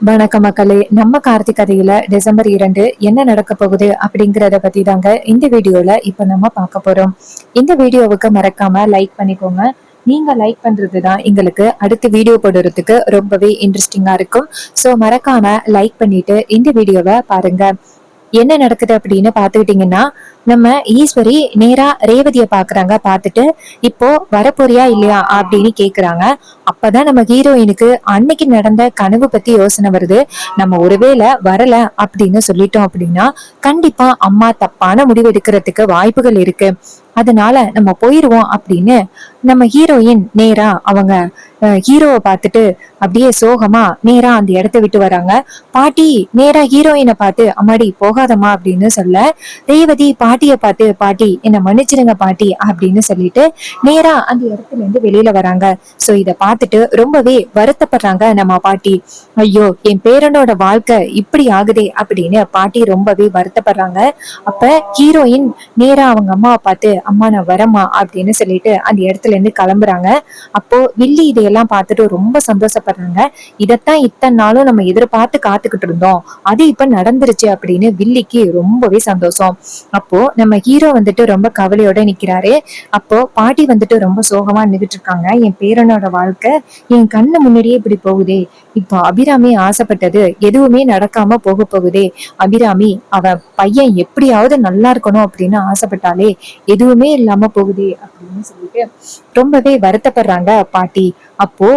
வணக்கம் மக்களே. நம்ம கார்த்திக் கதையில டிசம்பர் 2 என்ன நடக்க போகுது அப்படிங்கறத பத்தி தாங்க இந்த வீடியோல இப்ப நம்ம பார்க்க போறோம். இந்த வீடியோவுக்கு மறக்காம லைக் பண்ணிக்கோங்க. நீங்க லைக் பண்றதுதான் எங்களுக்கு அடுத்த வீடியோ போடுறதுக்கு ரொம்பவே இன்ட்ரெஸ்டிங்கா இருக்கும். சோ மறக்காம லைக் பண்ணிட்டு இந்த வீடியோவை பாருங்க. என்ன நடக்குது அப்படின்னு பாத்துக்கிட்டீங்கன்னா, நம்ம ஈஸ்வரி நேரா ரேவதிய பாக்குறாங்க. பாத்துட்டு இப்போ வரப்போறியா இல்லையா அப்படின்னு கேக்குறாங்க. அப்பதான் நம்ம ஹீரோயினுக்கு அன்னைக்கு நடந்த கனவு பத்தி யோசனை வருது. நம்ம ஒருவேளை வரல அப்படின்னு சொல்லிட்டோம் அப்படின்னா கண்டிப்பா அம்மா தப்பான முடிவு எடுக்கிறதுக்கு வாய்ப்புகள் இருக்கு. அதனால நம்ம போயிருவோம் அப்படின்னு நம்ம ஹீரோயின் நேரா அவங்க ஹீரோவை பார்த்துட்டு அப்படியே சோகமா நேரா அந்த இடத்த விட்டு வராங்க. பாட்டி நேரா ஹீரோயினை பார்த்து அம்மாடி போகாதம்மா அப்படின்னு சொல்ல, ரேவதி பாட்டிய பார்த்து பாட்டி என்ன மன்னிச்சிருங்க பாட்டி அப்படின்னு சொல்லிட்டு நேரா அந்த இடத்துல இருந்து வெளியில வராங்க. சோ இத பார்த்துட்டு ரொம்பவே வருத்தப்படுறாங்க நம்ம பாட்டி. ஐயோ என் பேரனோட வாழ்க்கை இப்படி ஆகுதே அப்படின்னு பாட்டி ரொம்பவே வருத்தப்படுறாங்க. அப்ப ஹீரோயின் நேரா அவங்க அம்மாவை பார்த்து அம்மா நான் வரமா அப்படின்னு சொல்லிட்டு அந்த இடத்துல இருந்து கிளம்புறாங்க. அப்போ வில்லி இதையெல்லாம் பார்த்துட்டு ரொம்ப சந்தோஷப்படுறாங்க. இதத்தான் இத்தனை நாளும் நம்ம எதிர்பார்த்து காத்துக்கிட்டு இருந்தோம், அது இப்ப நடந்துருச்சு அப்படின்னு வில்லிக்கு ரொம்பவே சந்தோஷம். அப்போ நம்ம ஹீரோ வந்துட்டு ரொம்ப கவலையோட நிக்கிறாரு. அப்போ பாட்டி வந்துட்டு ரொம்ப சோகமா நின்றுட்டு இருக்காங்க. என் பேரனோட வாழ்க்கை என் கண்ணு முன்னாடியே இப்படி போகுதே, இப்போ அபிராமி ஆசைப்பட்டது எதுவுமே நடக்காம போக போகுதே, அபிராமி அவ பையன் எப்படியாவது நல்லா இருக்கணும் அப்படின்னு ஆசைப்பட்டாலே எதுவுமே இல்லாம போகுதே அப்படின்னு சொல்லிட்டு ரொம்பவே வருத்தப்படுறாங்க பாட்டி. அப்போ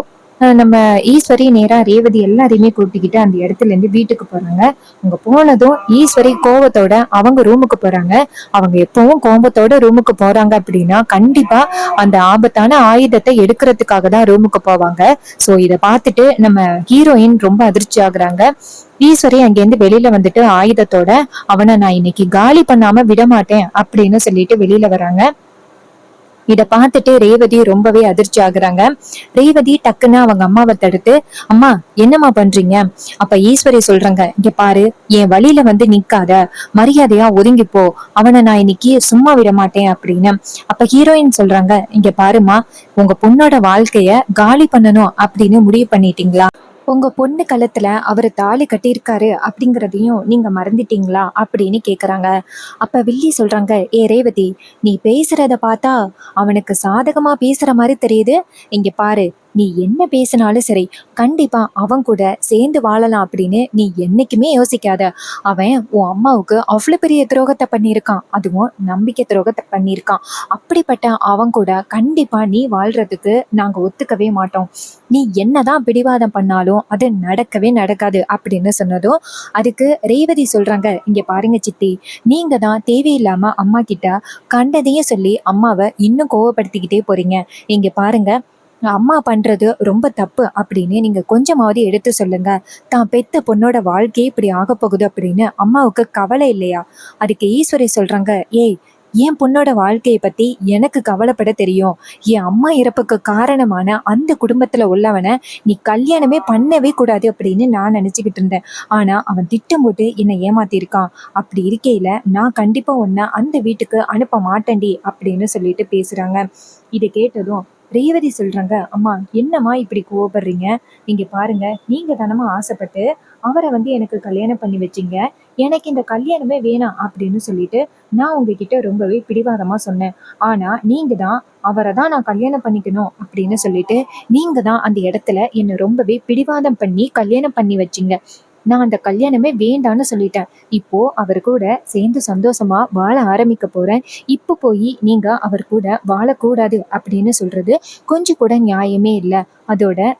நம்ம ஈஸ்வரி நேரா ரேவதி எல்லாரையுமே கூட்டிக்கிட்டு அந்த இடத்துல இருந்து வீட்டுக்கு போறாங்க. அங்க போனதும் ஈஸ்வரி கோபத்தோட அவங்க ரூமுக்கு போறாங்க. அவங்க எப்பவும் கோபத்தோட ரூமுக்கு போறாங்க அப்படின்னா கண்டிப்பா அந்த ஆபத்தான ஆயுதத்தை எடுக்கிறதுக்காக தான் ரூமுக்கு போவாங்க. சோ இத பார்த்துட்டு நம்ம ஹீரோயின் ரொம்ப அதிர்ச்சி ஆகுறாங்க. ஈஸ்வரி அங்கிருந்து வெளியில வந்துட்டு ஆயுதத்தோட அவனை நான் இன்னைக்கு காலி பண்ணாம விட மாட்டேன் அப்படின்னு சொல்லிட்டு வெளியில வராங்க. இத பார்த்துட்டு ரேவதி ரொம்பவே அதிர்ச்சி ஆகுறாங்க. ரேவதி டக்குன்னு அவங்க அம்மாவை தடுத்து, அம்மா என்னம்மா பண்றீங்க? அப்ப ஈஸ்வரி சொல்றாங்க, இங்க பாரு என் வழியில வந்து நிக்காத, மரியாதையா ஒதுங்கிப்போ, அவனை நான் இன்னைக்கு சும்மா விட மாட்டேன் அப்படின்னு. அப்ப ஹீரோயின் சொல்றாங்க, இங்க பாருமா உங்க பொண்ணோட வாழ்க்கைய காலி பண்ணணும் அப்படின்னு முடிவு பண்ணிட்டீங்களா? உங்க பொண்ணு கழுத்துல அவரு தாலி கட்டியிருக்காரு அப்படிங்கறதையும் நீங்க மறந்துட்டீங்களா அப்படின்னு கேக்குறாங்க. அப்ப வில்லி சொல்றாங்க, ஏ ரேவதி, நீ பேசுறத பார்த்தா அவனுக்கு சாதகமா பேசுற மாதிரி தெரியுது. இங்க பாரு, நீ என்ன பேசினாலும் சரி, கண்டிப்பா அவன் கூட சேர்ந்து வாழலாம் அப்படின்னு நீ என்னைக்குமே யோசிக்காத. அவன் உன் அம்மாவுக்கு அவ்வளவு பெரிய துரோகத்தை பண்ணியிருக்கான், அதுவும் நம்பிக்கை துரோகத்தை பண்ணியிருக்கான். அப்படிப்பட்ட அவன் கூட கண்டிப்பா நீ வாழ்றதுக்கு நாங்க ஒத்துக்கவே மாட்டோம். நீ என்னதான் பிடிவாதம் பண்ணாலும் அது நடக்கவே நடக்காது அப்படின்னு சொன்னதும் அதுக்கு ரேவதி சொல்றாங்க, இங்க பாருங்க சித்தி, நீங்க தான் தேவையில்லாம அம்மா கிட்ட கண்டதையும் சொல்லி அம்மாவை இன்னும் கோவப்படுத்திக்கிட்டே போறீங்க. இங்க பாருங்க, அம்மா பண்றது ரொம்ப தப்பு அப்படின்னு நீங்க கொஞ்சமாவது எடுத்து சொல்லுங்க. தான் பெத்த பொண்ணோட வாழ்க்கையே இப்படி ஆக போகுது அப்படின்னு அம்மாவுக்கு கவலை இல்லையா? அதுக்கு ஈஸ்வரி சொல்றாங்க, ஏய், என் பொண்ணோட வாழ்க்கையை பத்தி எனக்கு கவலைப்பட தெரியும். என் அம்மா இறப்புக்கு காரணமான அந்த குடும்பத்துல உள்ளவனை நீ கல்யாணமே பண்ணவே கூடாது அப்படின்னு நான் நினைச்சுக்கிட்டு இருந்தேன். ஆனா அவன் திட்டம் போட்டு என்னை ஏமாத்திருக்கான். அப்படி இருக்கையில நான் கண்டிப்பா உன்னை அந்த வீட்டுக்கு அனுப்ப மாட்டேன்டி அப்படின்னு சொல்லிட்டு பேசுறாங்க. இதை கேட்டதும் ரேவதி சொல்றாங்க, அம்மா என்னம்மா இப்படி கோவப்படுறீங்க? இங்க பாருங்க, நீங்க தானமா ஆசைப்பட்டு அவரை வந்து எனக்கு கல்யாணம் பண்ணி வச்சீங்க. எனக்கு இந்த கல்யாணமே வேணாம் அப்படின்னு சொல்லிட்டு நான் உங்ககிட்ட ரொம்பவே பிடிவாதமா சொன்னேன். ஆனா நீங்க தான் அவரை தான் நான் கல்யாணம் பண்ணிக்கணும் அப்படின்னு சொல்லிட்டு நீங்க தான் அந்த இடத்துல என்னை ரொம்பவே பிடிவாதம் பண்ணி கல்யாணம் பண்ணி வச்சீங்க. நான் அந்த கல்யாணமே வேண்டான்னு சொல்லிட்டேன். இப்போ அவர் கூட சேர்ந்து சந்தோஷமா வாழ ஆரம்பிக்க போறேன். இப்போ போய் நீங்க அவர் கூட வாழக்கூடாது அப்படின்னு சொல்றது கொஞ்சம் கூட நியாயமே இல்லை. அதோட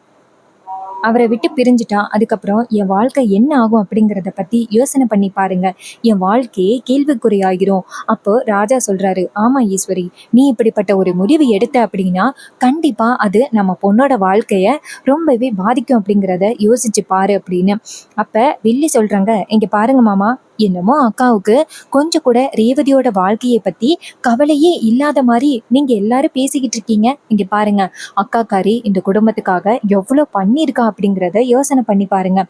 அவரை விட்டு பிரிஞ்சுட்டா அதுக்கப்புறம் என் வாழ்க்கை என்ன ஆகும் அப்படிங்கிறத பத்தி யோசனை பண்ணி பாருங்க. என் வாழ்க்கையே கேள்விக்குறியாகிரும். அப்போ ராஜா சொல்றாரு, ஆமா ஈஸ்வரி, நீ இப்படிப்பட்ட ஒரு முடிவு எடுத்த அப்படின்னா கண்டிப்பா அது நம்ம பொண்ணோட வாழ்க்கைய ரொம்பவே பாதிக்கும் அப்படிங்கிறத யோசிச்சு பாரு அப்படின்னு. அப்ப வில்லி சொல்றாங்க, இங்க பாருங்க மாமா, என்னமோ அக்காவுக்கு கொஞ்சம் கூட ரேவதியோட வாழ்க்கையை பத்தி கவலையே இல்லாத மாதிரி நீங்க எல்லாரும் பேசிக்கிட்டு இருக்கீங்க. இங்க பாருங்க, அக்காக்காரி இந்த குடும்பத்துக்காக எவ்வளவு பண்ணியிருக்கா அப்படிங்கிறத யோசனை பண்ணி பாருங்க.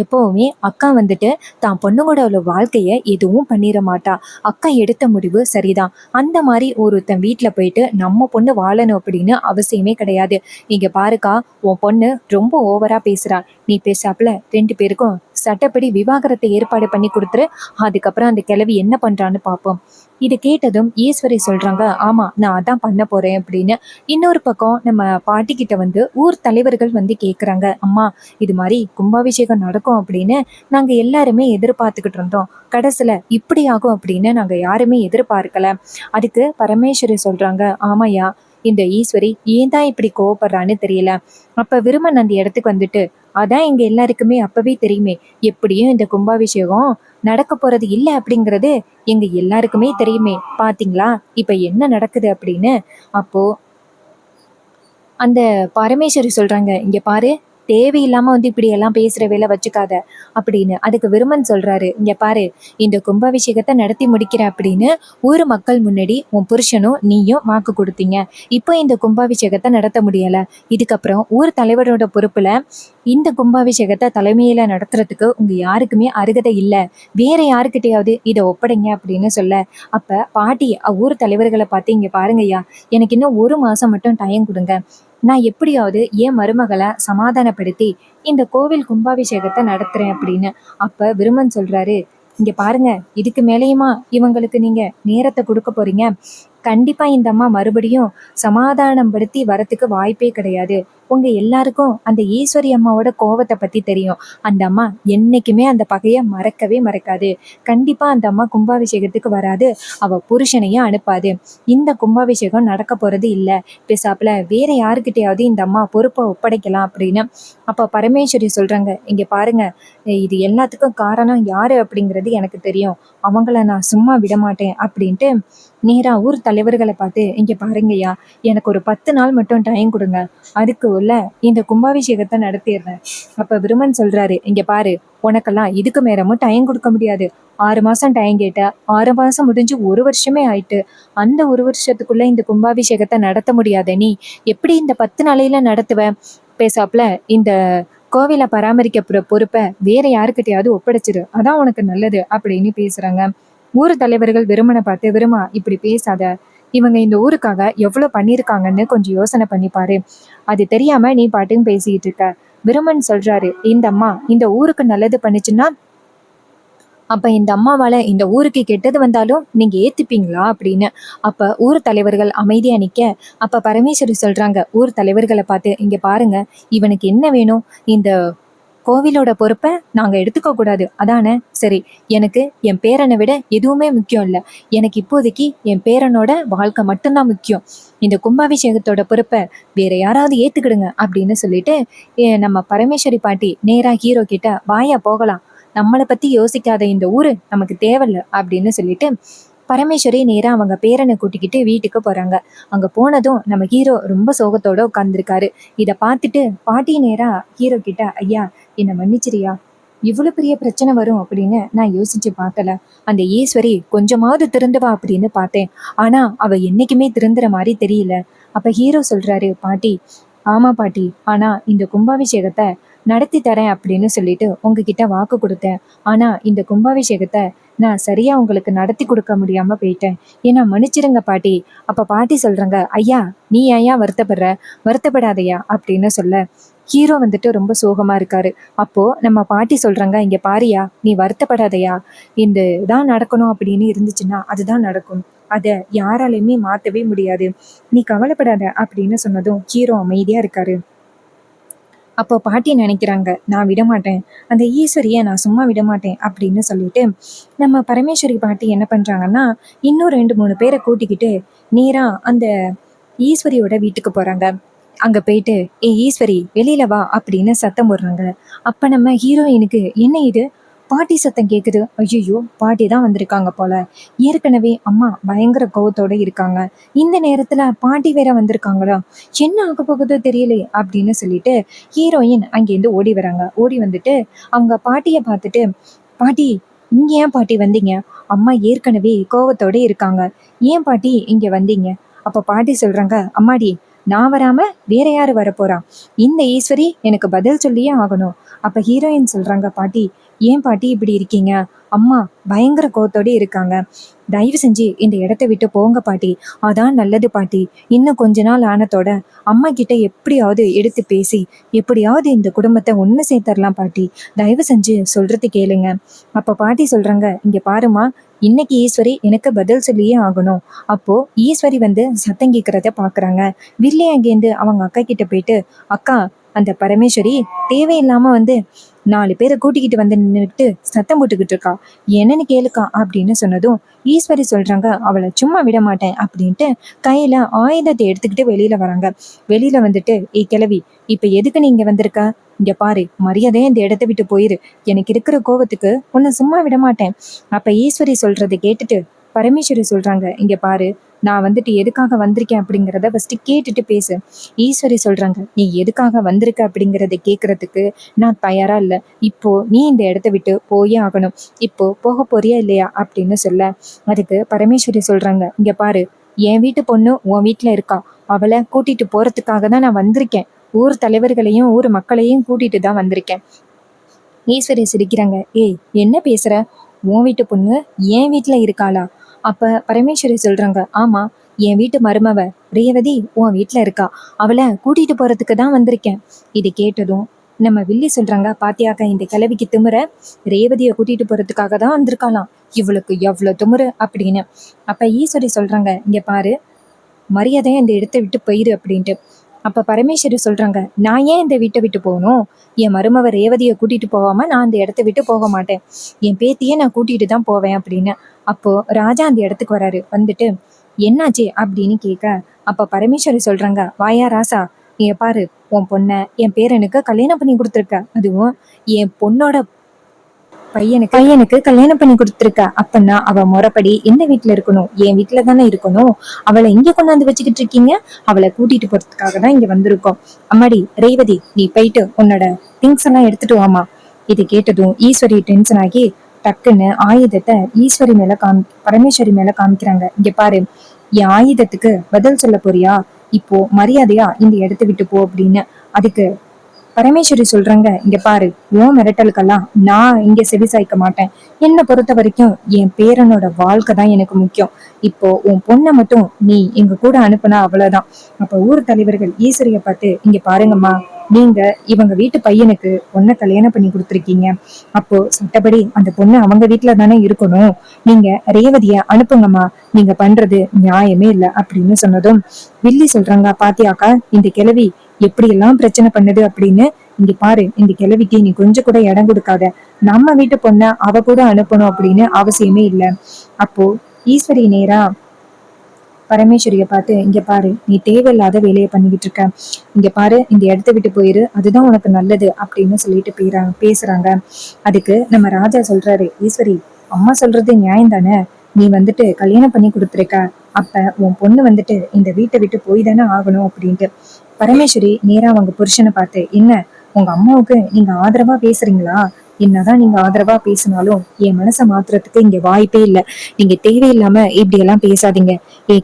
எப்பவுமே அக்கா வந்துட்டு தான் பொண்ணுங்களோட வாழ்க்கைய எதுவும் பண்ணிட மாட்டா. அக்கா எடுத்த முடிவு சரிதான். அந்த மாதிரி ஒருத்தன் வீட்டுல போயிட்டு நம்ம பொண்ணு வாழணும் அப்படின்னு அவசியமே கிடையாது. இங்க பாருக்கா, உன் பொண்ணு ரொம்ப ஓவரா பேசுறா. நீ பேசாப்புல 2 பேருக்கும் சட்டப்படி விவாகரத்தை ஏற்பாடு பண்ணி கொடுத்துரு. அதுக்கப்புறம் அந்த கிழவி என்ன பண்றான்னு பார்ப்போம். இது கேட்டதும் ஈஸ்வரி சொல்றாங்க, ஆமா நான் அதான் பண்ண போறேன் அப்படின்னு. இன்னொரு பக்கம் நம்ம பாட்டி கிட்ட வந்து ஊர் தலைவர்கள் வந்து கேக்குறாங்க, அம்மா இது மாதிரி கும்பாபிஷேகம் நடக்கும் அப்படின்னு நாங்க எல்லாருமே எதிர்பார்த்துக்கிட்டு இருந்தோம். கடைசியில இப்படி ஆகும் அப்படின்னு நாங்க யாருமே எதிர்பார்க்கல. அதுக்கு பரமேஸ்வரி சொல்றாங்க, ஆமாயா, இந்த ஈஸ்வரி ஏன் தான் இப்படி கோவப்படுறான்னு தெரியல. அப்ப விருமன் அந்த இடத்துக்கு வந்துட்டு, அதான் எங்க எல்லாருக்குமே அப்பவே தெரியுமே, எப்படியும் இந்த கும்பாபிஷேகம் நடக்க போறது இல்ல அப்படிங்கிறது எங்க எல்லாருக்குமே தெரியுமே, பாத்தீங்களா இப்ப என்ன நடக்குது அப்படின்னு. அப்போ அந்த பரமேஸ்வரி சொல்றாங்க, இங்க பாரு, தேவையில்லாம வந்து இப்படி எல்லாம் பேசுற வேலை வச்சுக்காத அப்படின்னு. அதுக்கு விருமன் சொல்றாரு, இங்க பாரு, இந்த கும்பாபிஷேகத்தை நடத்தி முடிக்கிற அப்படின்னு ஊர் மக்கள் முன்னாடி உன் புருஷனும் நீயும் வாக்கு கொடுத்தீங்க. இப்போ இந்த கும்பாபிஷேகத்தை நடத்த முடியல. இதுக்கப்புறம் ஊர் தலைவரோட பொறுப்புல இந்த கும்பாபிஷேகத்தை தலைமையில நடத்துறதுக்கு உங்க யாருக்குமே அருகதை இல்லை. வேற யாருக்கிட்டையாவது இதை ஒப்படைங்க அப்படின்னு சொல்ல, அப்ப பாட்டி ஊர் தலைவர்களை பார்த்து, இங்க பாருங்கய்யா, எனக்கு இன்னும் 1 மாசம் மட்டும் டைம் கொடுங்க. நான் எப்படியாவது என் மருமகளை சமாதானப்படுத்தி இந்த கோவில் கும்பாபிஷேகத்தை நடத்துறேன் அப்படின்னு. அப்ப விருமன் சொல்றாரு, இங்க பாருங்க, இதுக்கு மேலேயுமா இவங்களுக்கு நீங்க நேரத்தை கொடுக்க போறீங்க? கண்டிப்பா இந்த அம்மா மறுபடியும் சமாதானம் படுத்தி வரத்துக்கு வாய்ப்பே கிடையாது. உங்க எல்லாருக்கும் அந்த ஈஸ்வரி அம்மாவோட கோவத்தை பத்தி தெரியும். அந்த அம்மா என்னைக்குமே அந்த பகைய மறக்கவே மறக்காது. கண்டிப்பா அந்த அம்மா கும்பாபிஷேகத்துக்கு வராது. அவ புருஷனையும் அனுப்பாது. இந்த கும்பாபிஷேகம் நடக்க போறது இல்ல. பேசாப்புல வேற யாருக்கிட்டையாவது இந்த அம்மா பொறுப்பை ஒப்படைக்கலாம் அப்படின்னு. அப்ப பரமேஸ்வரி சொல்றாங்க, இங்க பாருங்க, இது எல்லாத்துக்கும் காரணம் யாரு அப்படிங்கிறது எனக்கு தெரியும். அவங்கள நான் சும்மா விட மாட்டேன் அப்படின்ட்டு நேரா ஊர் தலைவர்களை பார்த்து, இங்க பாருங்கய்யா, எனக்கு ஒரு 10 நாள் மட்டும் டைம் கொடுங்க. அதுக்கு உள்ள இந்த கும்பாபிஷேகத்தை நடத்திடுறேன். அப்ப விருமன் சொல்றாரு, இங்க பாரு, உனக்கெல்லாம் இதுக்கு மேலமும் டைம் கொடுக்க முடியாது. 6 மாசம் டைம் கேட்ட, 6 மாசம் முடிஞ்சு 1 வருஷமே ஆயிட்டு. அந்த 1 வருஷத்துக்குள்ள இந்த கும்பாபிஷேகத்தை நடத்த முடியாத நீ எப்படி இந்த 10 நாளையில நடத்துவ? பேசாப்புல இந்த கோவிலை பராமரிக்க பொறுப்பை வேற யாருக்கிட்டையாவது ஒப்படைச்சிரு, அதான் உனக்கு நல்லது அப்படின்னு பேசுறாங்க. ஊர் தலைவர்கள் விருமனை பார்த்து, விருமா இப்படி பேசாத, இவங்க இந்த ஊருக்காக எவ்வளவு பண்ணியிருக்காங்கன்னு கொஞ்சம் யோசனை பண்ணிப்பாரு. அது தெரியாம நீ பாட்டுன்னு பேசிட்டு இருக்க. விருமன் சொல்றாரு, இந்த அம்மா இந்த ஊருக்கு நல்லது பண்ணுச்சுன்னா அப்ப இந்த அம்மாவால இந்த ஊருக்கு கெட்டது வந்தாலும் நீங்க ஏத்துப்பீங்களா அப்படின்னு. அப்ப ஊர் தலைவர்கள் அமைதியா நிக்க, அப்ப பரமேஸ்வரி சொல்றாங்க ஊர் தலைவர்களை பார்த்து, இங்க பாருங்க, இவனுக்கு என்ன வேணும்? இந்த கோவிலோட பொறுப்பை நாங்க எடுத்துக்க கூடாது அதானே? சரி, எனக்கு என் பேரனை விட எதுவுமே முக்கியம் இல்லை. எனக்கு இப்போதைக்கு என் பேரனோட வாழ்க்கை மட்டும்தான் முக்கியம். இந்த கும்பாபிஷேகத்தோட பொறுப்பை வேற யாராவது ஏத்துக்கிடுங்க அப்படின்னு சொல்லிட்டு நம்ம பரமேஸ்வரி பாட்டி நேரா ஹீரோ கிட்ட, வாயா போகலாம், நம்மளை பத்தி யோசிக்காத இந்த ஊரு நமக்கு தேவையில்ல அப்படின்னு சொல்லிட்டு பரமேஸ்வரி நேரா அவங்க பேரனை கூட்டிக்கிட்டு வீட்டுக்கு போறாங்க. அங்க போனதும் நம்ம ஹீரோ ரொம்ப சோகத்தோட உட்கார்ந்துருக்காரு. இத பார்த்துட்டு பாட்டி நேரா ஹீரோ கிட்ட, ஐயா என்னை மன்னிச்சிரியா, இவ்வளவு பெரிய பிரச்சனை வரும் அப்படின்னு நான் யோசிச்சு பார்க்கல. அந்த ஈஸ்வரி கொஞ்சமாவது திருந்துவா அப்படின்னு பார்த்தேன். ஆனா அவ என்னைக்குமே திருந்துற மாதிரி தெரியல. அப்ப ஹீரோ சொல்றாரு, பாட்டி ஆமா பாட்டி, ஆனா இந்த கும்பாபிஷேகத்தை நடத்தி தரேன் அப்படின்னு சொல்லிட்டு உங்ககிட்ட வாக்கு கொடுத்தேன். ஆனா இந்த கும்பாபிஷேகத்தை நான் சரியா உங்களுக்கு நடத்தி கொடுக்க முடியாம போயிட்டேன். ஏன்னா மன்னிச்சிருங்க பாட்டி. அப்ப பாட்டி சொல்றாங்க, ஐயா நீ ஐயா வருத்தப்படுற, வருத்தப்படாதையா அப்படின்னு சொல்ல ஹீரோ வந்துட்டு ரொம்ப சோகமா இருக்காரு. அப்போ நம்ம பாட்டி சொல்றாங்க, இங்க பாரியா, நீ வருத்தப்படாதையா, இந்த இதான் நடக்கணும் அப்படின்னு இருந்துச்சுன்னா அதுதான் நடக்கும். அத யாராலையுமே மாத்தவே முடியாது. நீ கவலைப்படாத அப்படின்னு சொன்னதும் ஹீரோ அமைதியா இருக்காரு. அப்போ பாட்டி நினைக்கிறாங்க, நான் விடமாட்டேன், அந்த ஈஸ்வரியை நான் சும்மா விடமாட்டேன் அப்படின்னு சொல்லிட்டு நம்ம பரமேஸ்வரி பாட்டி என்ன பண்றாங்கன்னா, இன்னும் 2-3 பேரை கூட்டிக்கிட்டு நேரா அந்த ஈஸ்வரியோட வீட்டுக்கு போறாங்க. அங்க போயிட்டு, ஏ ஈஸ்வரி வெளியில வா அப்படின்னு சத்தம் போடுறாங்க. அப்ப நம்ம ஹீரோயினுக்கு என்ன இது பாட்டி சத்தம் கேக்குது. ஐயோ, பாட்டி தான் வந்திருக்காங்க போல. ஏற்கனவே அம்மா பயங்கர கோவத்தோட இருக்காங்க, இந்த நேரத்துல பாட்டி வேற வந்திருக்காங்களா, என்ன ஆக போகுதோ தெரியலே அப்படின்னு சொல்லிட்டு ஹீரோயின் அங்கேருந்து ஓடி வராங்க. ஓடி வந்துட்டு அவங்க பாட்டிய பார்த்துட்டு, பாட்டி இங்க ஏன் பாட்டி வந்தீங்க? அம்மா ஏற்கனவே கோவத்தோட இருக்காங்க. ஏன் பாட்டி இங்க வந்தீங்க? அப்ப பாட்டி சொல்றாங்க, அம்மாடி நான் வராம வேற யாரு வரப்போறா? இந்த ஈஸ்வரி எனக்கு பதில் சொல்லியே ஆகணும். அப்ப ஹீரோயின் சொல்றாங்க, பாட்டி ஏன் பாட்டி இப்படி இருக்கீங்க? அம்மா பயங்கர கோவத்தோட இருக்காங்க. தயவு செஞ்சு இந்த இடத்த விட்டு போங்க பாட்டி. அதான் நல்லது பாட்டி. இன்னும் கொஞ்ச நாள் ஆனத்தோட அம்மா கிட்ட எப்படியாவது எடுத்து பேசி எப்படியாவது இந்த குடும்பத்தை ஒண்ணு சேர்த்தரலாம் பாட்டி. தயவு செஞ்சு சொல்றது கேளுங்க. அப்ப பாட்டி சொல்றாங்க, இங்க பாருமா, இன்னைக்கு ஈஸ்வரி எனக்கு பதில் சொல்லியே ஆகணும். அப்போ ஈஸ்வரி வந்து சத்தம் கேட்கறத பாக்குறாங்க. வில்லி அங்கேருந்து அவங்க அக்கா கிட்ட போயிட்டு, அக்கா அந்த பரமேஸ்வரி தேவையில்லாம வந்து 4 பேரை கூட்டிக்கிட்டு வந்து நின்றுட்டு சத்தம் போட்டுக்கிட்டு இருக்கா, என்னன்னு கேளுக்கா அப்படின்னு சொன்னதும் ஈஸ்வரி சொல்றாங்க, அவளை சும்மா விட மாட்டேன் அப்படின்ட்டு கையில ஆயுதத்தை எடுத்துக்கிட்டு வெளியில வராங்க. வெளியில வந்துட்டு, கிழவி இப்ப எதுக்கு நீ இங்க வந்திருக்க? இங்க பாரு, மரியாதையா இந்த இடத்த விட்டு போயிரு. எனக்கு இருக்கிற கோவத்துக்கு உன்னை சும்மா விட மாட்டேன். அப்ப ஈஸ்வரி சொல்றதை கேட்டுட்டு பரமேஸ்வரி சொல்றாங்க, இங்க பாரு, நான் வந்துட்டு எதுக்காக வந்திருக்கேன் அப்படிங்கிறத ஃபர்ஸ்ட் கேட்டுட்டு பேசு. ஈஸ்வரி சொல்றாங்க, நீ எதுக்காக வந்திருக்க அப்படிங்கறத கேட்கறதுக்கு நான் தயாரா இல்ல. இப்போ நீ இந்த இடத்த விட்டு போயே ஆகணும். இப்போ போக போறியா இல்லையா அப்படின்னு சொல்ல, அதுக்கு பரமேஸ்வரி சொல்றாங்க, இங்க பாரு, என் வீட்டு பொண்ணு உன் வீட்டுல இருக்கா. அவளை கூட்டிட்டு போறதுக்காக தான் நான் வந்திருக்கேன். ஊர் தலைவர்களையும் ஊர் மக்களையும் கூட்டிட்டு தான் வந்திருக்கேன். ஈஸ்வரி சிரிக்கிறாங்க, ஏய் என்ன பேசுற? உன் வீட்டு பொண்ணு என் வீட்டுல இருக்காளா? அப்ப பரமேஸ்வரி சொல்றாங்க, ஆமா, என் வீட்டு மருமவ ரேவதி உன் வீட்டுல இருக்கா. அவளை கூட்டிட்டு போறதுக்கு தான் வந்திருக்கேன். இது கேட்டதும் நம்ம வில்லி சொல்றாங்க, பாத்தியாக்கா இந்த கிழவிக்கு திமுற, ரேவதியை கூட்டிட்டு போறதுக்காக தான் வந்திருக்காளாம். இவளுக்கு எவ்வளவு திமுறு அப்படின்னு. அப்ப ஈஸ்வரி சொல்றாங்க, இங்க பாரு, மரியாதையா இந்த இடத்தை விட்டு போயிரு அப்படின்ட்டு. அப்ப பரமேஸ்வரி சொல்றாங்க, நான் ஏன் இந்த வீட்டை விட்டு போகணும்? என் மருமவ ரேவதியை கூட்டிட்டு போகாம நான் அந்த இடத்த விட்டு போக மாட்டேன். என் பேத்தியே நான் கூட்டிட்டு தான் போவேன் அப்படின்னு. அப்போ ராஜா அந்த இடத்துக்கு வராரு. வந்துட்டு, என்னாச்சு அப்படின்னு கேட்க, அப்ப பரமேஸ்வரி சொல்றாங்க, வாயா ராசா, பாரு, உன் பொண்ண என் பேரனுக்கு கல்யாணம் பண்ணி கொடுத்துருக்க. அதுவும் என் பொண்ணோட பையனுக்கு கல்யாணம் பண்ணி கொடுத்துருக்க. அப்பன்னா அவ முறைப்படி எந்த வீட்டுல இருக்கணும்? என் வீட்டுல தானே இருக்கணும். அவளை இங்க கொண்டாந்து வச்சுக்கிட்டு இருக்கீங்க. அவளை கூட்டிட்டு போறதுக்காக தான் இங்க வந்திருக்கோம். அம்மாடி ரேவதி, நீ போயிட்டு உன்னோட திங்ஸ் எல்லாம் எடுத்துட்டு வாமா. இது கேட்டதும் ஈஸ்வரி டென்ஷன் ஆகி டக்குன்னு ஆயுதத்தை ஈஸ்வரி மேல பரமேஸ்வரி மேல காமிக்கிறாங்க. இங்க பாரு, என் ஆயுதத்துக்கு பதில் சொல்ல போறியா? இப்போ மரியாதையா இந்த இடத்த விட்டு போ அப்படின்னு. அதுக்கு பரமேஸ்வரி சொல்றாங்க, இங்க பாரு, உன் மிரட்டலுக்கெல்லாம் நான் இங்க செவி சாய்க்க மாட்டேன். என்னை பொறுத்த வரைக்கும் என் பேரனோட வாழ்க்கை தான் எனக்கு முக்கியம். இப்போ உன் பொண்ணை மட்டும் நீ எங்க கூட அனுப்புனா அவ்வளவுதான். அப்ப ஊர் தலைவர்கள் ஈஸ்வரிய பார்த்து, இங்க பாருங்கம்மா, நீங்க இவங்க வீட்டு பையனுக்கு பொண்ணை கல்யாணம் பண்ணி கொடுத்துருக்கீங்க. அப்போ சட்டப்படி அந்த பொண்ணு அவங்க வீட்டுல தானே இருக்கணும். நீங்க ரேவதிய அனுப்புங்கம்மா. நீங்க பண்றது நியாயமே இல்லை அப்படின்னு சொன்னதும் வில்லி சொல்றாங்க, பாத்தியாக்கா இந்த கிழவி எப்படி எல்லாம் பிரச்சனை பண்ணுது அப்படின்னு. இங்க பாரு, இந்த கிழவிக்கு நீ கொஞ்சம் கூட இடம் கொடுக்காத. நம்ம வீட்டு பொண்ண அவ கூட அனுப்பணும் அப்படின்னு அவசியமே இல்லை. அப்போ ஈஸ்வரி நேரா பரமேஸ்வரிய பார்த்து, இங்க பாரு, நீ தேவையில்லாத வேலையை பண்ணிக்கிட்டு இருக்க. இங்க பாரு, இந்த இடத்த விட்டு போயிரு, அதுதான் உனக்கு நல்லது அப்படின்னு சொல்லிட்டு பேசுறாங்க. அதுக்கு நம்ம ராஜா சொல்றாரு, ஈஸ்வரி, அம்மா சொல்றது நியாயம் தானே. நீ வந்துட்டு கல்யாணம் பண்ணி கொடுத்துருக்க. அப்ப உன் பொண்ணு வந்துட்டு இந்த வீட்டை விட்டு போய் தானே ஆகணும் அப்படின்ட்டு. பரமேஸ்வரி நேரா அவங்க புருஷனை பார்த்து, என்ன உங்க அம்மாவுக்கு நீங்க ஆதரவா பேசுறீங்களா? என்னதான் நீங்க ஆதரவா பேசினாலும் என் மனசை மாத்துறதுக்கு இங்க வாய்ப்பே இல்லை. நீங்க தேவையில்லாம இப்படி எல்லாம் பேசாதீங்க.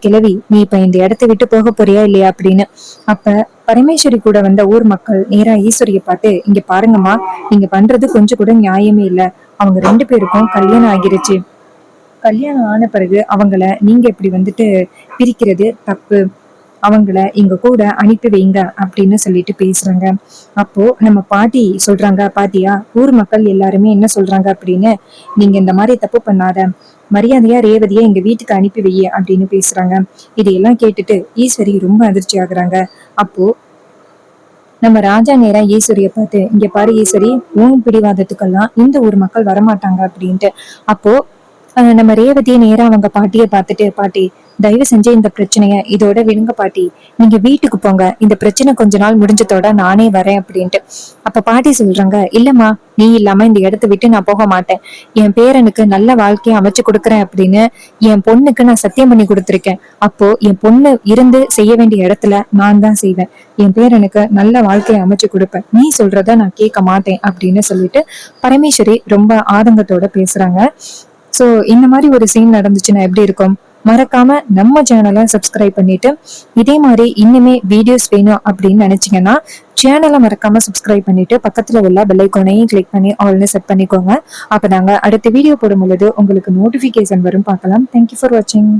கிழவி, நீ இப்ப இந்த இடத்த விட்டு போக போறியா இல்லையா அப்படின்னு. அப்ப பரமேஸ்வரி கூட வந்த ஊர் மக்கள் நேரா ஈஸ்வரிய பார்த்து, இங்க பாருங்கம்மா, நீங்க பண்றது கொஞ்சம் கூட நியாயமே இல்லை. அவங்க 2 பேருக்கும் கல்யாணம் ஆகிருச்சு. கல்யாணம் ஆன பிறகு அவங்கள நீங்க இப்படி வந்துட்டு பிரிக்கிறது தப்பு. அவங்கள எங்க கூட அனுப்பி வைங்க அப்படின்னு சொல்லிட்டு பேசுறாங்க. அப்போ நம்ம பாட்டி சொல்றாங்க, பாத்தியா ஊர் மக்கள் எல்லாருமே என்ன சொல்றாங்க அப்படின்னு. நீங்க இந்த மாதிரி தப்பு பண்ணாத, மரியாதையா ரேவதியா எங்க வீட்டுக்கு அனுப்பி வைய அப்படின்னு பேசுறாங்க. இதையெல்லாம் கேட்டுட்டு ஈஸ்வரி ரொம்ப அதிர்ச்சி ஆகுறாங்க. அப்போ நம்ம ராஜா நேரா ஈஸ்வரிய பார்த்து, இங்க பாரு ஈஸ்வரி, உன் பிடிவாதத்துக்கெல்லாம் இந்த ஊர் மக்கள் வரமாட்டாங்க அப்படின்ட்டு. அப்போ நம்ம ரேவதியை நேரா அவங்க பாட்டியை பார்த்துட்டு, பாட்டி தயவு செஞ்சு இந்த பிரச்சனைய இதோட விடுங்க பாட்டி, நீங்க வீட்டுக்கு போங்க, இந்த பிரச்சனை கொஞ்ச நாள் முடிஞ்சதோட நானே வரேன் அப்படின்ட்டு. அப்ப பாட்டி சொல்றாங்க, இல்லம்மா, நீ இல்லாம இந்த இடத்த விட்டு நான் போக மாட்டேன். என் பேரனுக்கு நல்ல வாழ்க்கையை அமைச்சு கொடுக்குறேன் அப்படின்னு என் பொண்ணுக்கு நான் சத்தியம் பண்ணி கொடுத்துருக்கேன். அப்போ என் பொண்ணு இருந்து செய்ய வேண்டிய இடத்துல நான் தான் செய்வேன். என் பேரனுக்கு நல்ல வாழ்க்கையை அமைச்சு கொடுப்பேன். நீ சொல்றத நான் கேட்க மாட்டேன் அப்படின்னு சொல்லிட்டு பரமேஸ்வரி ரொம்ப ஆதங்கத்தோட பேசுறாங்க. சோ இந்த மாதிரி ஒரு சீன் நடந்துச்சுன்னா எப்படி இருக்கும்? மறக்காம நம்ம சேனலை சப்ஸ்கிரைப் பண்ணிட்டு இதே மாதிரி இன்னுமே வீடியோஸ் வேணும் அப்படின்னு நினைச்சீங்கன்னா சேனலை மறக்காம சப்ஸ்கிரைப் பண்ணிட்டு பக்கத்துல உள்ள பெல் ஐகானையும் கிளிக் பண்ணி ஆல்னு செட் பண்ணிக்கோங்க. அப்ப நாங்க அடுத்த வீடியோ போடும் பொழுது உங்களுக்கு நோட்டிபிகேஷன் வரும். பார்க்கலாம். தேங்க்யூ ஃபார் வாட்சிங்.